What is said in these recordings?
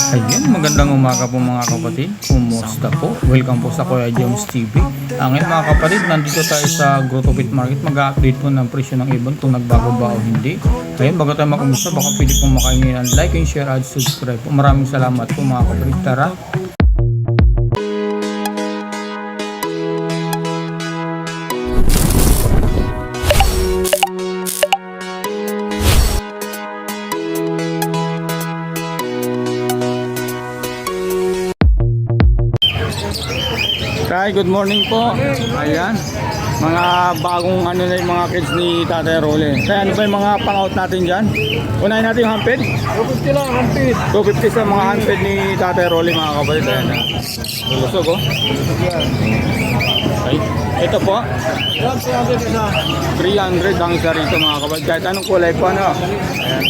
Ayun, magandang umaga po mga kapatid. Kumusta po? Welcome po sa Kuya James TV. Ngayon mga kapatid, nandito tayo sa Grotto Pit Market. Mag-update po ng presyo ng ibon kung nagbago ba o hindi. Ayun, bago tayo mag-umusta, baka pwede pong makaingin ang like and share at subscribe po. Maraming salamat po mga kapatid. Tara! Hi, good morning po. Ayan, mga bagong ano na yung mga kids ni Tatay Rolly. Kaya ano ba yung mga pang-out natin dyan? Unahin natin yung handpid. 250 lang, handpid. 250 sa mga handpid ni Tatay Rolly mga kapatid. Ayan na. Lulusog oh. Okay. Ito po. Yan, 300 isa. 300 ang isa rito mga kapatid. Kahit anong kulay po ano. Ayan.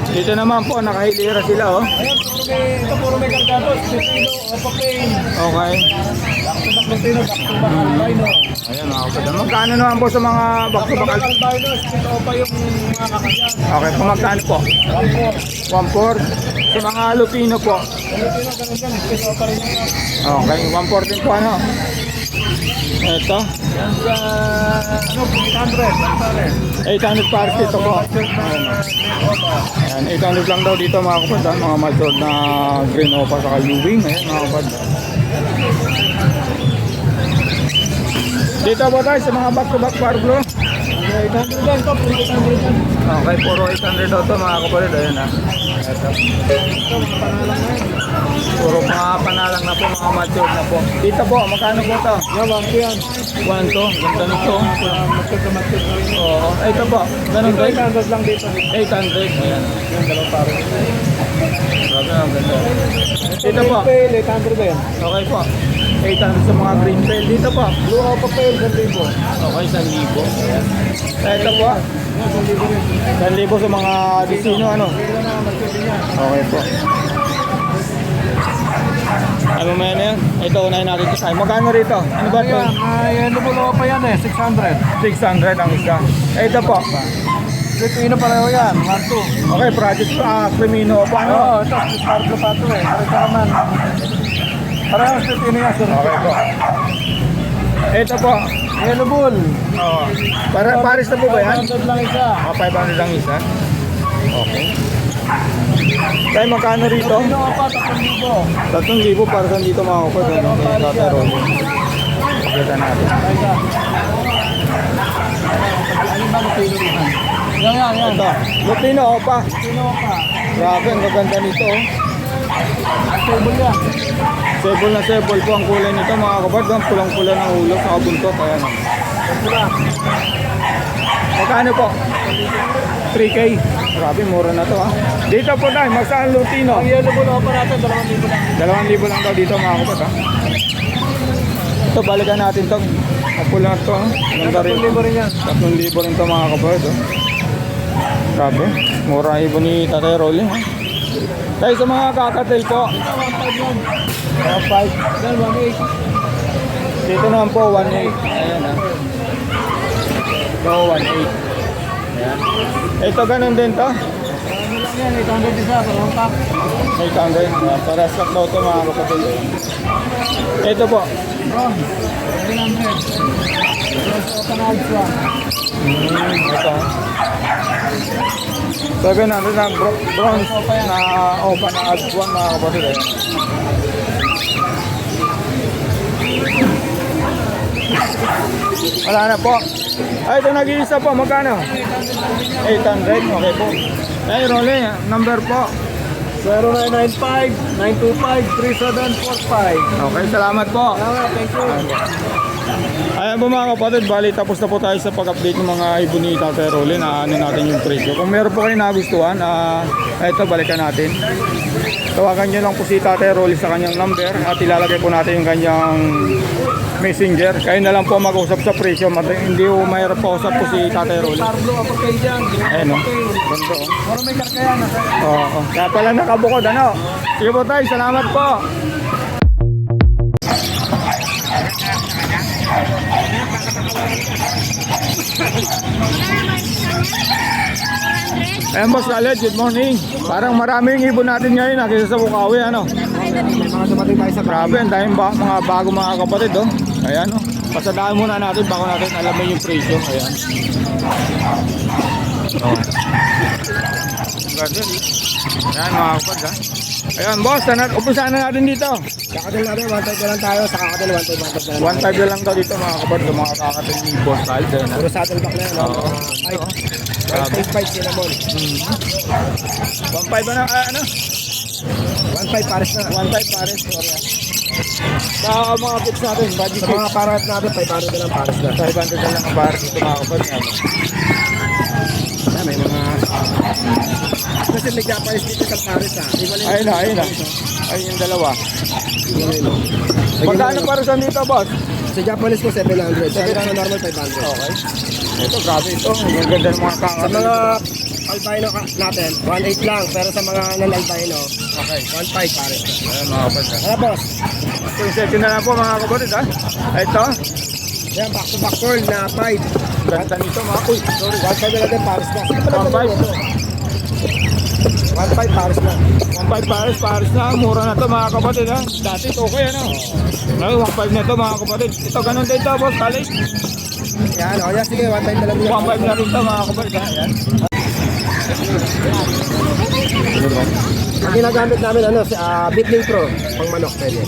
Dito naman po, nakahilira sila oh. Ayan, puro may kargado. Spitino, opapain. Okay. Spitino, back-to-back albino. Ayan mga kapatid. Magkano naman po sa mga back-to-back Back-to-back albino, spitino pa yung mga kakasyan. Okay, kung magkano po? 1/4. Sa mga lupino po. Spitino, ganun yan. Spitino pa rin yan. Okay, 1/4 din po ano. Ito, Yan sa, 800. 800 pares ito po. Ayan, 800 lang daw dito mga kapatid. Mga matured na green opa sa Ewing. Ayan mga kapatid. Dito po tayo sa mga back-to-back parblo. 800 lang to, puro 800 yan. Okay, puro 800 daw ito mga kapatid. Ayan ha. Ito. Ito, mga panalang na yan. Puro mga panalang na po, mga matured na po. Dito po, magkano po ito? Yan, 1 yan. 1 to, ganda nito. Matud na matud na rin. Oo, ito po, ganun Ito, ba? 800 lang dito. 800, ayan. Yan, dalawang paro. Grabe, ang ganda. Ito po, Pail, 800 din. okay po. 800 sa mga green pail. Dito po, Blue Opa Pail, 1,000. okay, 1,000. Ayan. Ito po, Yan, 1,000 rin. 1,000 sa mga disino, ano. Pila na, marketing yan. Okay po. Ano mo yan yan? Ito, unahin natin ito sa'yo. Magkano rito? Ano ba ito? Ayan, yan po pa yan eh, 600. 600 ang isa. Ito po. Pilipino pareho yan, 1,200. Okay, project Crimino po, ano? Oo, ito, Sparklo pa ito eh. Pareho naman. Pareho Pilipino yan, sir. Okay po. Ito po. Yellow Bull. Oo. Paris na po ba yan? 500 lang isa. 500 lang isa. Okay. Tayo magkano rito? Pilipino ka pa, 3,000. 3,000 para saan dito mga kapag ano? Tatay Rolly. Pagkita natin. Isa. Ano ba Pilipino rin? Yan, yan, yan. Ito. Lutino, opa. Pilipino ka. Grabe, ang gaganda nito. Oh. Stable yan. Sebol na sebol po ang kulay nito mga kapag. Ang pulang-pula ng ulo sa kabuntot. Ayan. Pula. Magkano po? 3K. Grabe, mura na to ha. Dito po tayo, magsaan Lutino? Ang Yellow Bull Opa natin, 2,000 lang. 2,000 lang daw dito mga kapag ha. Ito, balikan natin to. Kapula na to ha. Ganda rin. 3,000 rin yan. 3,000 rin to mga kapag. Oh. Grabe, mura ibon ni Tatay Rolly ha. Tayo sa mga kakatel po. 1,500 yan. 1,500. Yan, 1,800. Dito naman po 1.8. Ayan ha. Ito 1.8. Ayan. Ito ganun din to. Ano lang yan, 800 isa, parang pack. 800. Ayan. Para stock daw to mga kapatid. Ito po. Ron, 900. Yes, open out one. Ito. 700 na bronze na open na adwan mga kapatid. Ayan. Wala na po. Ay, ito nag-iisa po. Magkano? 800. Okay po. Ay, Rolly, number po. 0995-925-3745. Okay, salamat po. Thank you. Ayan po mga kapatid, bali tapos na po tayo sa pag-update ng mga ibon ni Tatay Rolly na ano natin yung presyo. Kung meron po kayo nagustuhan, ito balikan natin. Tawagan nyo lang po si Tatay Rolly sa kanyang number at ilalagay po natin yung kanyang messenger. Kayo na lang po mag-usap sa presyo. Hindi po mayroon po usap po si Tatay Rolly. Pablo, apa kayo dyan? Ayan o, ganito o. Para may karkayan. Oo, kaya pala nakabukod ano. Sige po tayo, salamat po. Ayan boss Khaled, good morning. Parang marami yung ibon natin ngayon kaysa sa Bukawi, ano? May mga dumating tayo sa Grabe, ang daming mga bago mga kapatid, oh. Ayan, oh. Pasadaan muna natin bago natin alamin yung presyo. Ayan. Oh. Ganda. Ayan mga kapatid, ha. Ayan boss, umpisahan na natin dito. Kakatil natin, 1.5 na lang tayo. Sa kakatil, 1.5 na lang. 1.5 na lang daw dito mga kapatid, sa mga kakatil ni boss Khaled. Ayan, ha. Puro saddleback na yan. Oo. 5.5 cinnamon. 1.5 na, ano? 1.5 pares na. 1.5 pares, sorry, ha. Sa mga pits natin, body Sa kit. mga parat natin, 500 na lang pares na. 500 na lang ang pares dito mga kapatid. Ayan, Ah, may mga... Kasi may Japanese dito sa pares ha. ayun na, ayun na. Ayun yung dalawa. Magkano para sa dito, boss? Sa Japanese ko 700. Sa normal 500. Okay. Ito, grabe ito. Ang ganda ng mga Sa kakatil. mga albino natin, 1.8 lang. Pero sa mga non-albino, Okay. 1.5 pares na. Ayan mga kapatid. Ano boss? So, second na lang po mga kapatid, ha. Ito, Yan, back to back curl na 5. ganda nito mga. Uy, sorry. 1.5 na lang din pares na. 1.5. 1.5 pares na. 1.5 pares na. Mura na to mga kapatid, ha. Dati ito okay, ano. Ngayon, 1.5 na to mga kapatid. Ito, ganun din ito, boss. Khaled. Yan, o yan, sige, 1.5 na lang din. 1.5 na rin ito mga kapatid, ha. Ayan. Ang ginagamit namin, ano, si Bitling Pro, pang manok, pwede.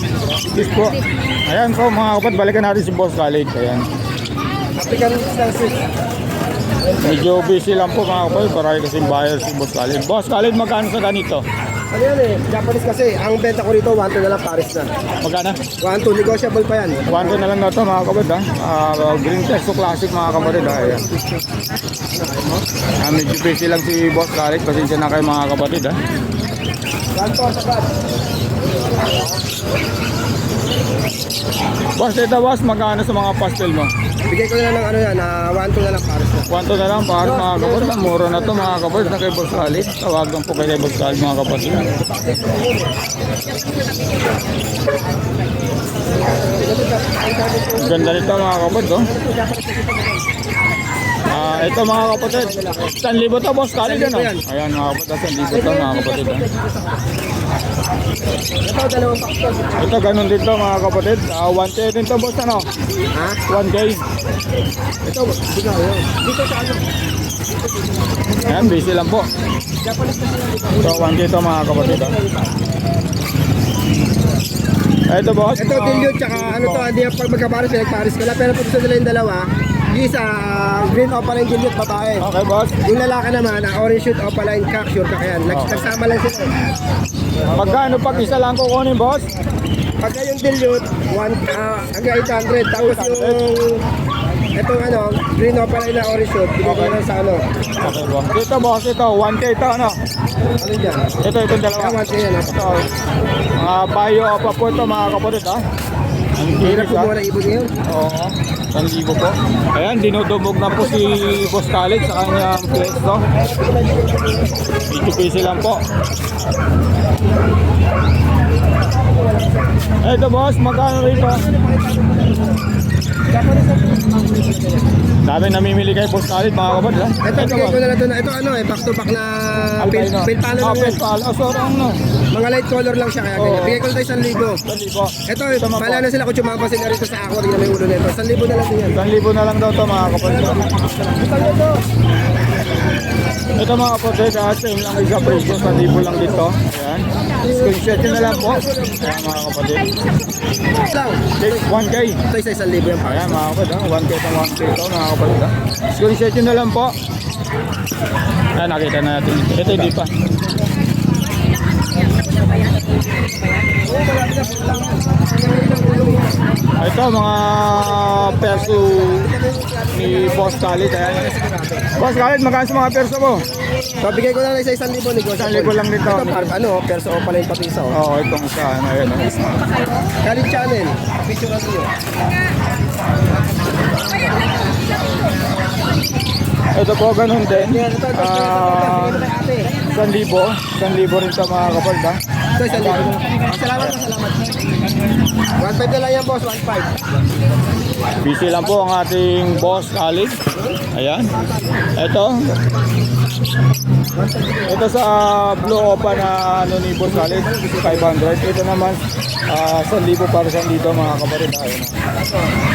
Yes po. Ayan po mga kapatid. Balikan natin si boss Khaled. Ayan. African Star Swiss. Medyo busy lang po mga kapatid. Parang kasing buyer si boss Khaled. Boss Khaled, magkano sa ganito? Ano yan eh, Japanese kasi, ang benta ko rito, 1.2 na lang pares na. Magkano? 1.2, negotiable pa yan. 1 na lang na ito mga kapatid, ha. Green Testo Classic mga kapatid, ha. Ayan. Medyo busy lang si boss Khaled. Pasensya na kayo mga kapatid, ha. 1.2 sa bad. Boss, ito boss, magkano sa mga pastel mo? Bigay ko na lang ano yan, 1.2 na lang pares na. 1 na lang para mga kapatid. Mura na to mga kapatid na kay boss Khaled. Tawagan po kay boss Khaled mga kapatid. Ang ganda nito mga kapatid, oh. Ito mga kapatid, 1,000 to boss Khaled, ano? Ayan mga kapatid, 1,000 to mga kapatid, ha. Ito, dalawang pakto. Ito ganun din to mga kapatid. 1K din to boss, ano? Ha? 1K. Ito, bigay ko yun. Dito sa ano? Ayan, busy lang po. Japanese kasi yan. So 1K to mga kapatid, ha. Ito boss. Ito, dilute, tsaka ano to, hindi yan pag magkapares, pinagpares ka lang. Pero pag gusto nila yung dalawa, yung isa, green opaline dilute, babae. Okay boss. Yung lalaki naman, orange shoot opaline cock, sure ka yan. Nagsama lang sila. Magkano pag isa lang kukunin boss? Pagka yung dilute, hanggang 800. Tapos yung, itong ano, green opaline na orange shoot, binigay lang sa ano. Okay boss. Dito boss, ito 1K to, ano? Ano dyan? Itong dalawa. Kaya 1K yan, ha? Ito, mga bayo pa po ito mga kapatid, ha. Ang Hirap kinis, ha. kumuha ng ibon ngayon. Oo, 1,000 po. Ayan, dinudumog na po si Boss Khaled sa kanyang pwesto. 80 pesos lang po. Ito boss, magkano rito? Dami namimili kay Boss Khaled mga kapatid, ha. Ito, bigay ko na lang doon. Ito ano eh, back to back na Albino. pilpalo lang yan. Pilpalo. Sorry, ano? Mga light color lang siya kaya Oo. ganyan. Bigay ko lang tayo 1,000 1,000. po. Ito, Tama po. pala na sila kung tsumapa sila rito sa ako. Tingnan mo yung ulo nito. 1,000 na lang din yan. 1,000 na lang daw to mga kapatid. Ito mga kapatid, same lang isa presyo, 1,000 lang dito. Ayan. Screenshot nyo na lang po. Ayan mga kapatid. Lang. 1K. Ito isa 1,000 yan. Ayan mga kapatid, 1K to 1K to mga kapatid. Screenshot nyo na lang po. Ayan, nakita na natin. Ito hindi pa. Ito mga perso ni Boss Khaled. Ayan. Boss Khaled, magkano sa mga perso mo? So, bigay ko na lang isa 1,000 negosyo. 1,000 lang dito. Ito, ano, perso o pala yung pati isa. Oh. Oo, itong isa. Ano, ayan. Khaled Channel. Picture natin yun. Ito po, ganun din. Yan, ito. 1,000. 1,000 rin sa mga kapal, ha? Ito, 1,000. Salamat po, salamat. 1,500 na lang yan, boss. 1,500. Busy lang po ang ating boss Khalid. Ayan. Ito sa Blue Opa na ano ni Boss Khalid, 500. Ito naman 1,000 para sa dito mga kapatid. Ayun.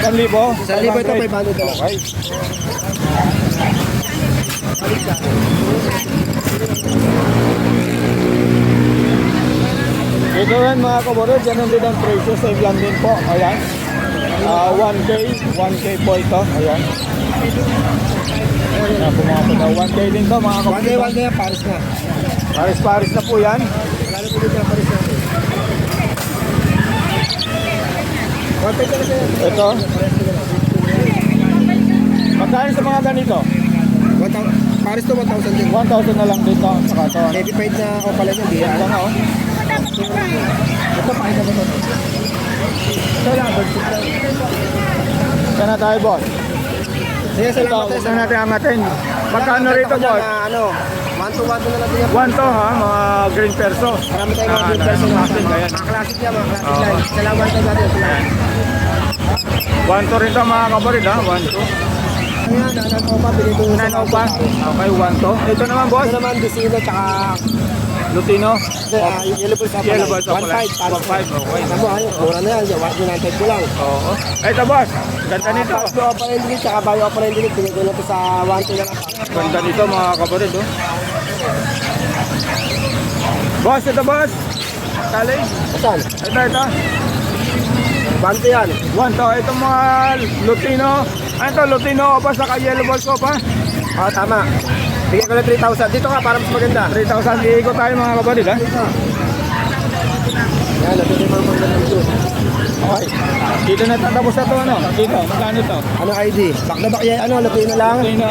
1,000? 1,000 ito, 500 na lang. Okay. Ito yan mga kapatid, ganun din ang presyo, same lang din po. Ayan. 1K po ito. Ayan. Ayan, pumapit na 1K din to mga kapatid. 1K yan, Paris na. Paris na po yan. Lalo po dito ang Paris na. 1,500 na lang. Ito. Magkano sa mga ganito? Paris to 1,000 din. 1,000 na lang dito. Saka ito. Heavy paid na o pala niya, di Ayan yan. na oh. Ito, pakita mo ito. Ito lang, bird Saan na tayo boss? Sige, Ito, salamat. huwag na natin angatin. Magkano rito boss? Ano, 1 to 1 na lang din yan. 1 to ha, mga green perso. Marami tayong mga good person na natin. Ayan. mga classic yan, mga classic Oo. yan. Salamat tayo natin. Salamat. 1 to rito mga kapatid ha, 1 to. Ayan, nanan ko pa, binili ko sa Nano pa? Okay, 1 to. Ito naman boss, Ito naman, Disino, tsaka Lutino. Yellow Bulls. Yellow Bulls, 1,500. 1,500, okay. Ano mo, ayun, mura na yan. United ko lang. Oo. Ito boss, ganda nito. Bago operating delete, tsaka bago operating delete, binili ko na ito sa 1,200 na lang. Ganda nito mga kapatid oh. Boss, ito boss. Tali. Saan? Ito. 1,200 yan. 1 to. Itong mga Lutino. Ano to, Lutino pa sa Yellow Balls ko pa. Oo, tama. Bigyan ko na 3,000. Dito ka, para mas maganda. 3,000 iikot tayo mga kapatid ha. Yan, nabili mo mga ganun dito. Okay. Dito na tatapos na to ano. Dito, magkano to? Ano ID? Back na back yan, ano, lapin na lang. Lutino.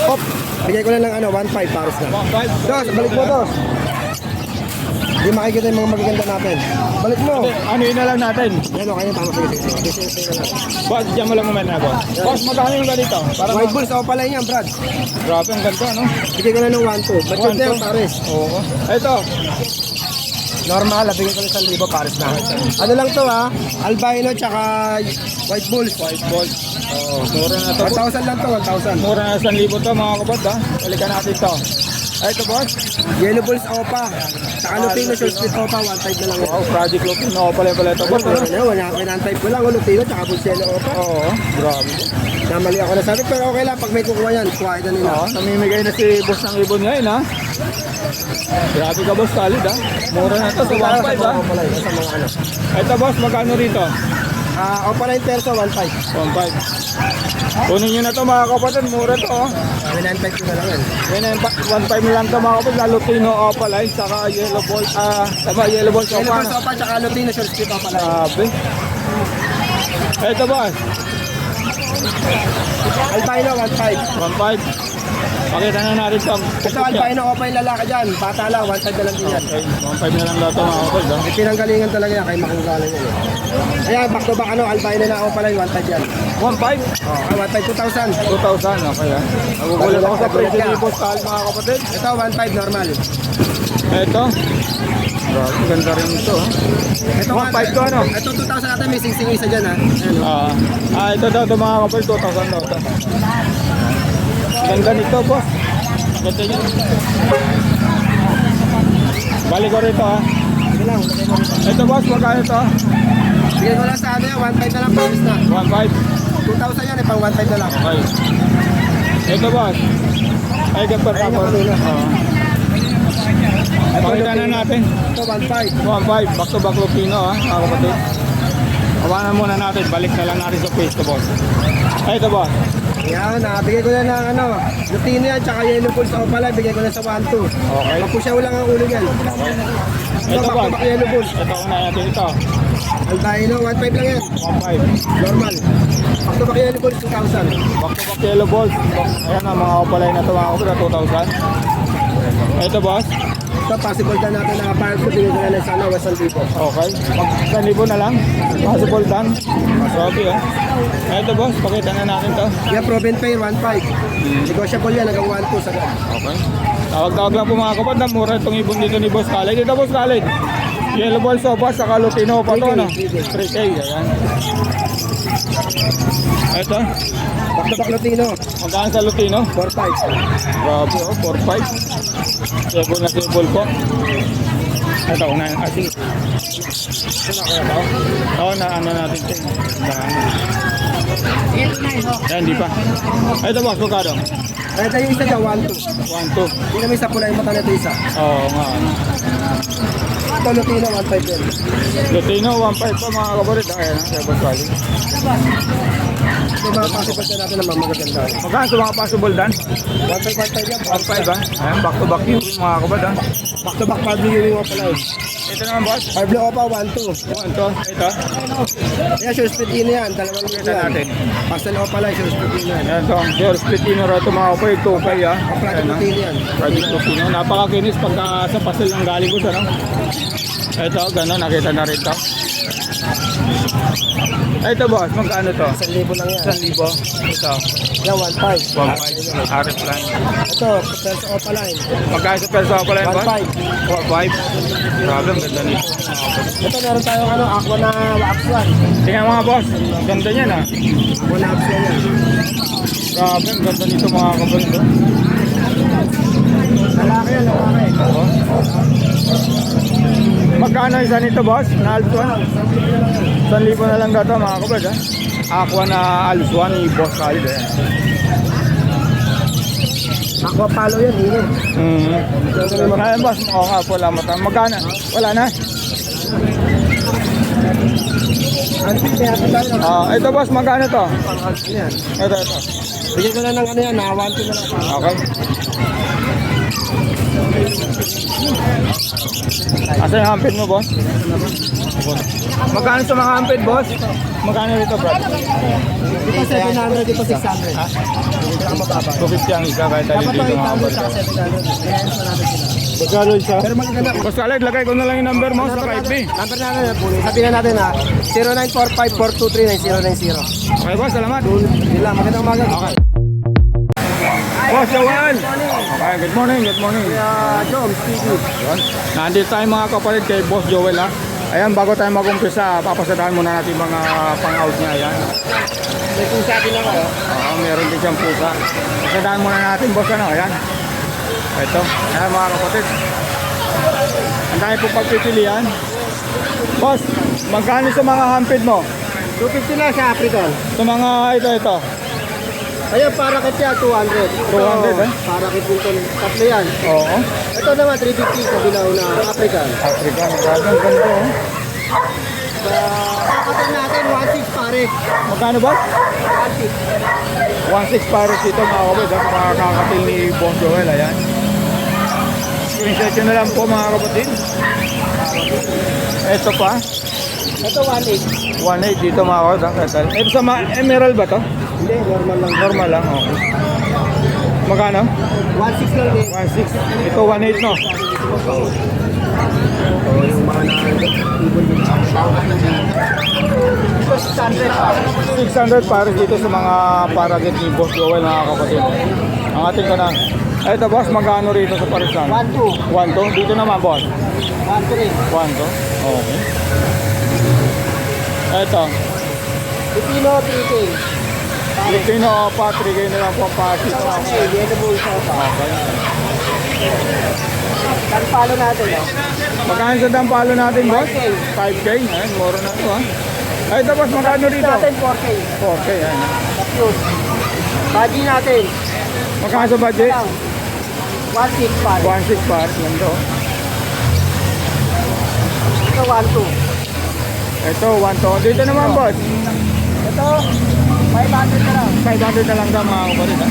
Hop! Bigay ko na ng ano, 1,500 paros na. 1,500. Dos, balik mo, Dos. Hindi makikita yung mga magaganda natin. Balik mo. Ano yun na lang natin? Yan o, kanya tama. Sige. Boss, diyan mo lang muna na boss. Boss, magkano yung ganito? Para White Bulls, ako pala yan, Brad. Grabe, ang ganda no? Bigay ko na ng 1,200. Matured na yung pares. Oo. Ito. Normal, bigay ko na 1,000 pares na. Ano lang to ha? Albino tsaka White Bulls. White balls. Oo. Mura na to. 1,000 lang to, 1,000. Mura na 1,000 to mga kapatid ha. Balikan natin to. Ito boss. Yellow Bulls Opa. Tsaka Lutino Short Split Opa, 1,500 na lang yan. Wow, Project Lupino. Oo pala ito boss. Ano, Ano? wala type ko lang, Lutino tsaka Bulselo Opa. Oo. Grabe. Namali ako na sabi, pero okay lang, pag may kukuha yan, kuhain na nila. Oo. Namimigay na si boss ng ibon ngayon ha. Grabe ka boss, solid ha. Mura na to sa 1,500 ha. Sa mga ano. Ito boss, magkano rito? Opa na yung perso, 1,500. 1,500. Kunin nyo na to mga kapatid. Mura to oh. 9,500 ko na lang yan. Yan na 1,500 lang to mga kapatid. Lutino Opalite, saka Yellow Ball. Tama, Yellow Ball. Yellow Bulls Opa, tsaka Lutino Short Split Opa lang. Grabe. Ito boss. Albino, 1,500. 1,500. Pakita na natin to. Ito, Albino Opa yung lalaki dyan. Bata lang, 1,500 na lang din yan. Okay, 1,500 na lang daw to mga kapatid. May pinanggalingan talaga yan, kay makanggalan yan. Ayan, back to back, ano, Albino na Opa lang, 1,500 yan. 1,500? 1,500, 2,000. 2,000. Okay ha. Nagugulat ako sa presyo ni Boss Tal mga kapatid. Ito, 1,500 normal. Ito. Grabe, ganda rin ito. Ito, 1,500 to ano? Ito, 2,000 natin, may sing-sing isa dyan ha. Ayan, oh. Ito daw ito mga kapatid, 2,000 daw ito. Ganda nito boss. Ganda niya. Balik ko rito ha. Sige lang, lagay mo rito. Ito boss, magkano ito? Bigay ko lang sa ano yan, 1,500 na lang, paris na. 1,500. 2,000 yan, pang 1,500 na lang. Okay. Ito boss. Ay, ganda Ayun, tapos. yung kanina. Pakita na natin. Ito, 1,500. 1,500. Back to back Lupino ha, mga kapatid. Kawanan muna natin. Balik na lang natin sa face to boss. Ito boss. Yan, bigay ko na ng ano, Lutino yan, tsaka Yellow Bulls ako pala, bigay ko na sa 1,200. Okay. Magpusyaw lang ang ulo yan. Ito back to boss. back Yellow Bulls. Ito una natin ito. Albino, 1,500 lang yan. 1,500. Normal. Back to back Yellow Bulls, 2,000. Back to back Yellow Balls. Ayan na mga opalay na ito mga kapatid, 2,000. Ito boss. Ito, possible ka natin na parang ko, bigyan ko na lang sana 1,000. Okay. Mag 1,000 na lang. Possible done. Grabe ah. Ito boss, pakita na natin to. Yeah, Proven Pay, 1,500. Negotiable yan, hanggang 1,200 sa gan. Okay. Tawag-tawag lang po mga kapatid. Mura itong ibon dito ni Boss Khalid. Dito Boss Khalid. Yellow ball sofa sa Lutino pa to, no? 3K, ayan. Ito, Back to back Latino, magkano sa Lutino? 4,500. Grabe, oh, 4-5. Sable na sable po. Ito, unahin. Ah, sige. Ito na kaya ba? Oo, na ano natin ito. Yan, di pa. Ito boss, magkano? Ito yung isa dyan, 1,200. 1-2. Hindi naman isa pula yung mata na ito isa. Oo nga. Ito Latino, 1,500 yan. Lutino, 1-5 pa mga kabarit. Ayan, kaya Boss Khalid. Ito mga possible ka natin naman magaganda. Magkano sa mga possible dan? 1,500 yan. 1-5 ha? Ayan, back to back yun mga kabarit ha. Back to back Pablo yung mga pala. Ito naman boss. Pablo Opa, 1,200. Ito, ito. Yan, sure split in yan. Dalawang Kita natin. Pastel Opa lang, sure split in yan. Ayan to, George Pitino rito mga kabarit. 2K ha. Project Ayan, ha? Latino yan. Project Pitino. Napakakinis pagka sa pastel ng galing ko sa no? Ito, gano'n, nakita na rin to. Ito boss, magkano to? 1,000 lang yan. 1,000. Ito, Yan, 1,500. 1.5. RF line. Ito, Pastel Opa line. Magkano sa perso pala yun boss? 1,500. 4.5. Grabe, ang ganda nito. Ito meron tayong aqua na wax. Tingnan mga boss, ganda niyan ha. Aqua na wax yan. Grabe, ang ganda nito mga kabalit. Lalaki yan, lalaki. Oo. Magkano isa nito boss? Na Alpsuan? 1,000 na lang daw ito mga kabalit ha. Aqua na Alpsuan ni Boss Khalid eh. Aqua palo yan, hino. Ngayon boss, oo nga po, lamat. Magkano? Wala na? Antik, kaya ito tayo. Ito boss, magkano to? Yan. Ito. Bigyan ko na ng ano yan, na 1,200 na lang. Okay. Asa yung hampid mo boss? Magkano sa mga hampid boss? Magkano rito bro? Dito 700, dito 600. Ha? Dito ang mababa. 250 ang isa kahit tayo Dapat dito ito mga 800 boss. sa 700. Kaya ito natin sila. Magkano isa? Pero magaganda. Boss Khalid, lagay ko na lang yung number mo sa FB. Number natin, sabihin natin ha. 0945-423-9090. Okay boss, salamat. Yun lang, magandang umaga. Okay. Boss Joel! Okay, good morning. Jom, speaking. Yun. Nandito tayo mga kapatid kay Boss Joel ha. Ayan, bago tayo mag-umpisa, papasadahan muna natin mga pang-out niya. Ayan. May kung sabi lang ako. Oo, meron din siyang pusa. Pasadahan muna natin boss ano. Ayan. Ito. Ayan mga kapatid. Ang dami po pagpipilian. Boss, magkano sa mga hampid mo? 250 na sa African. Sa mga ito. Ayun, parakit yan, 200. 200, eh? Parakit din ito. Tatlo yan. Oo. Ito naman, 350 sa bilaw na African. Africa, magkano ang ganda oh. Sa kakatid natin, 1.6 pare. Magkano ba? 1.6. 1.6 pares dito mga kapatid. Ang mga kakatil ni Boss Joel. Ayan. Screenshot nyo na lang po mga kapatid. Ito pa. Ito 1.8. 1.8 dito mga kapatid. Ito sa emerald ba to? Hindi, normal lang. Normal lang, okay. Magkano? 1.6 lang din. 1.6. Ito 1.8 no? Yung mga ibon din. Ito 600. 600 pares dito sa mga paragit ni Boss Joel mga kapatid. Ang ating ka na. Ito boss, magkano rito sa parisan? 1.2. 1.2. Dito naman boss. 1.3. 1.2. Okay. Ito. Pipino, 3K. Filipino pa, 3K na lang po ang pasi. Ito 1.8. Edible siya pa. Okay. Palo natin, no? Magkano sa dampalo natin boss? 5K. 5K. Ayun, moro na ito ha. Ito boss, magkano rito? Natin 4K. 4K. Ayun. Tapos, baji natin. Magkano sa budget? 1.6 pare. 1.6 pares. Ganda oh. Ito 1.2. Ito, 1.2. Dito naman boss. Ito, 500 na lang. 500 na lang daw mga kapatid ha.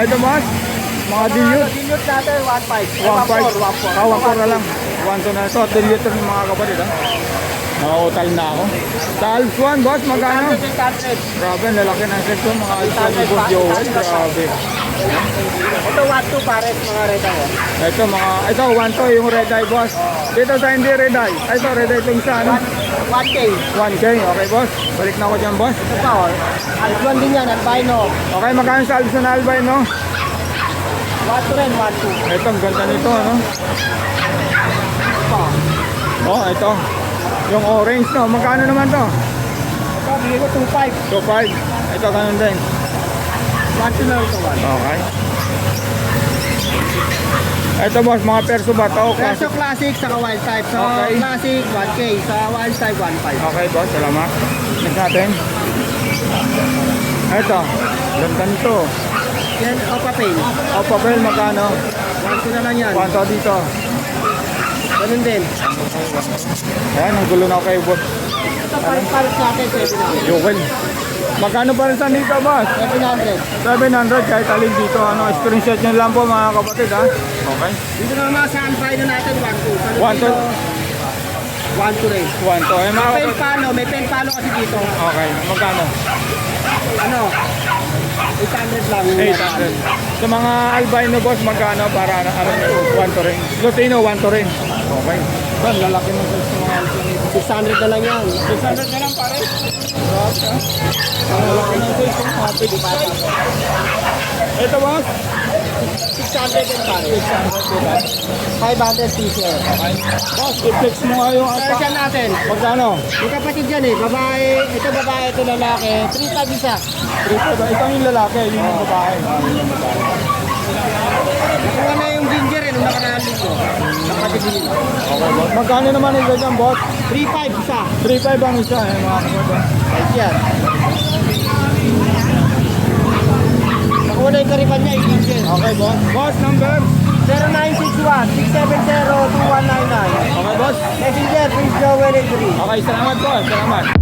Ito boss, mga dilute. Dilute natin, 1.5. 1.5. 1.4 na lang. 1.2 na ito. Dilute ng mga kapatid ha. Nakautal na ako. Sa Alpsuan boss, magkano? 800. Grabe, lalaki ng section mga Alpsuan ni Boss Joel. Grabe. Ito 1-2 pares mga red eye. Ito 1 to yung red eye boss. Dito sa hindi red eye. Ito red eye itong sa ano? 1K. 1K, okay boss. Balik na ako dyan boss. Ito pa oh. Alphan din yan, albino. Okay, magkano sa Alvin Albay no? 1 rin, 1-2. Ito, ang ganda nito ano? Oh, ito. Yung orange no, magkano naman to? Ito, bigay ko 2.5. 2.5. Ito ganun din. 1-2 na ito. Okay. Ito boss, mga perso ba to? Perso classic sa wild type. Sa Okay. classic, 1K. Sa wild type, 1.5. Okay boss, salamat. Next natin. Ito, ganda nito. Yan, Opa Pain. O papel, magkano? 1-2 na lang yan. 1 to dito. Ganun din. Ayan, ang gulo na ako kay boss. Ito, pares natin, 700. Jokel. Magkano pa rin sa dito boss? 700. 700 kahit alin dito. Ano, screenshot nyo lang po mga kapatid ha. Okay. Dito naman sa albino natin, 1-2. Sa 1-2. 1-2 rin. 1 to. Eh, mga Pen kapatid. palo, may pen palo kasi dito. Okay, magkano? Ano? 800 lang. 800. Sa mga albino boss, magkano para ano, 1 to rin. Lutino, 1 to rin. Okay. Ba, lalaki ng size ng mga albino. 600 na lang yan. 600 na lang pare. Grabe ha. Ang lalaki ng size ng mga big size. Ito boss? 600 din pare. 500 t-shirt. Boss, i-flex mo nga yung apa. Persian natin. Magkano? May kapatid yan eh. Babae, ito lalaki. 3.5 isa. 3.5. Ito yung lalaki, yun yung babae. Yung babae. Nakuha na yung ginger eh, nung nakaraan ko. Kapatid din. Okay boss. Magkano naman yung ganyan boss? 3.5 isa. 3.5 ang isa eh mga kapatid. Right yan. Nakuha na yung kariban niya, yung ginger. Okay boss. Boss, number? 0961-670-2199. Okay boss. Messenger, please go well and free. Okay, salamat boss. Salamat.